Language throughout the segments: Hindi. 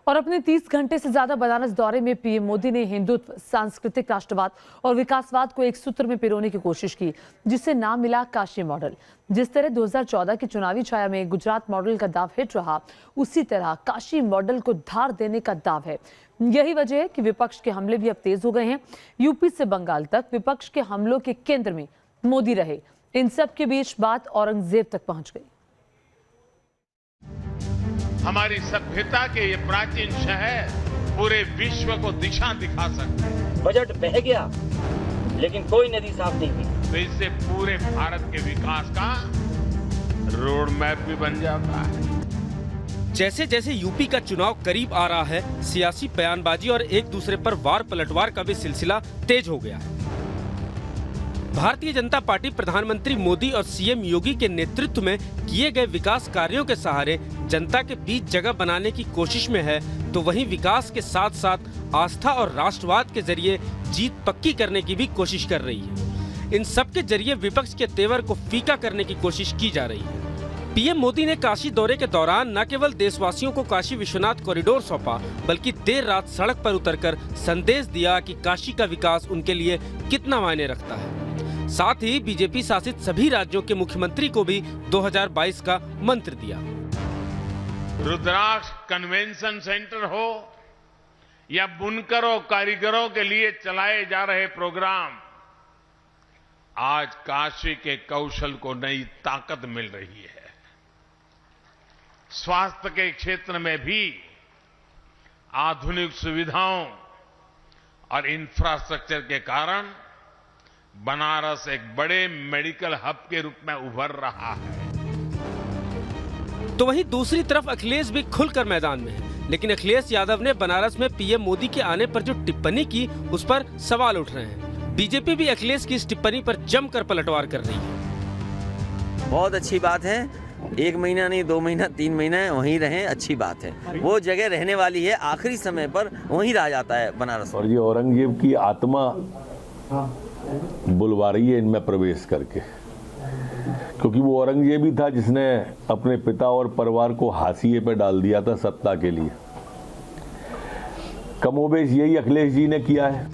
और अपने 30 घंटे से ज्यादा बनारस दौरे में पीएम मोदी ने हिंदुत्व, सांस्कृतिक राष्ट्रवाद और विकासवाद को एक सूत्र में पिरोने की कोशिश की, जिससे नाम मिला काशी मॉडल। जिस तरह 2014 की चुनावी छाया में गुजरात मॉडल का दाव हिट रहा, उसी तरह काशी मॉडल को धार देने का दाव है। यही वजह है कि विपक्ष के हमले भी अब तेज हो गए हैं। यूपी से बंगाल तक विपक्ष के हमलों के केंद्र में मोदी रहे। इन सब के बीच बात औरंगजेब तक पहुंच गई। हमारी सभ्यता के ये प्राचीन शहर पूरे विश्व को दिशा दिखा सकते हैं। बजट बह गया लेकिन कोई नदी साफ नहीं हुई, तो इससे पूरे भारत के विकास का रोड मैप भी बन जाता है। जैसे जैसे यूपी का चुनाव करीब आ रहा है, सियासी बयानबाजी और एक दूसरे पर वार पलटवार का भी सिलसिला तेज हो गया है। भारतीय जनता पार्टी प्रधानमंत्री मोदी और सीएम योगी के नेतृत्व में किए गए विकास कार्यों के सहारे जनता के बीच जगह बनाने की कोशिश में है, तो वहीं विकास के साथ साथ आस्था और राष्ट्रवाद के जरिए जीत पक्की करने की भी कोशिश कर रही है। इन सब के जरिए विपक्ष के तेवर को फीका करने की कोशिश की जा रही है। पीएम मोदी ने काशी दौरे के दौरान न केवल देशवासियों को काशी विश्वनाथ कॉरिडोर सौंपा, बल्कि देर रात सड़क पर उतरकर संदेश दिया कि काशी का विकास उनके लिए कितना मायने रखता है। साथ ही बीजेपी शासित सभी राज्यों के मुख्यमंत्री को भी 2022 का मंत्र दिया। रुद्राक्ष कन्वेंशन सेंटर हो या बुनकरों कारीगरों के लिए चलाए जा रहे प्रोग्राम, आज काशी के कौशल को नई ताकत मिल रही है। स्वास्थ्य के क्षेत्र में भी आधुनिक सुविधाओं और इंफ्रास्ट्रक्चर के कारण बनारस एक बड़े मेडिकल हब के रूप में उभर रहा है। तो वहीं दूसरी तरफ अखिलेश भी खुलकर मैदान में है, लेकिन अखिलेश यादव ने बनारस में पीएम मोदी के आने पर जो टिप्पणी की, उस पर सवाल उठ रहे हैं। बीजेपी भी अखिलेश की इस टिप्पणी पर जमकर पलटवार कर रही है। बहुत अच्छी बात है। 1 महीना नहीं, 2 महीना, 3 महीना वहीं रहें, अच्छी बात है। वो जगह रहने वाली है, आखिरी समय पर वहीं रह जाता है बनारस। और ये औरंगजेब की आत्मा बुलवा रही है इनमें प्रवेश करके, क्योंकि वो औरंगजेब ही था जिसने अपने पिता और परिवार को हाशिए पे डाल दिया था सत्ता के लिए। कमोबेश यही अखिलेश जी ने किया है।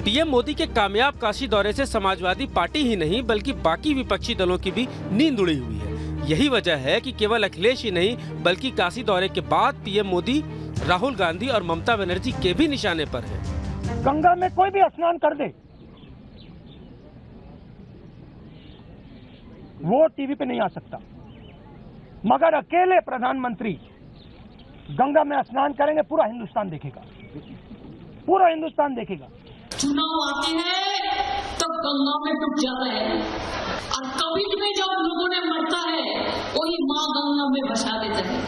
पीएम मोदी के कामयाब काशी दौरे से समाजवादी पार्टी ही नहीं, बल्कि बाकी विपक्षी दलों की भी नींद उड़ी हुई है। यही वजह है कि केवल अखिलेश ही नहीं, बल्कि काशी दौरे के बाद पीएम मोदी राहुल गांधी और ममता बनर्जी के भी निशाने पर है। गंगा में कोई भी स्नान कर दे, वो टीवी पे नहीं आ सकता, मगर अकेले प्रधानमंत्री गंगा में स्नान करेंगे, पूरा हिंदुस्तान देखेगा, पूरा हिंदुस्तान देखेगा। चुनाव आते हैं तो गंगा में डूब जाते हैं, और कभी भी जब लोगों ने मरता है वही मां गंगा में बसा देते हैं।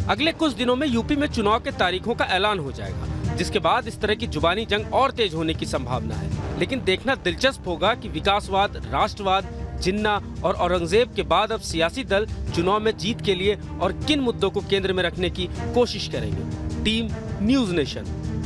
अगले कुछ दिनों में यूपी में चुनाव के तारीखों का ऐलान हो जाएगा, जिसके बाद इस तरह की जुबानी जंग और तेज होने की संभावना है। लेकिन देखना दिलचस्प होगा कि विकासवाद, राष्ट्रवाद, जिन्ना और औरंगजेब के बाद अब सियासी दल चुनाव में जीत के लिए और किन मुद्दों को केंद्र में रखने की कोशिश करेंगे। Team news nation.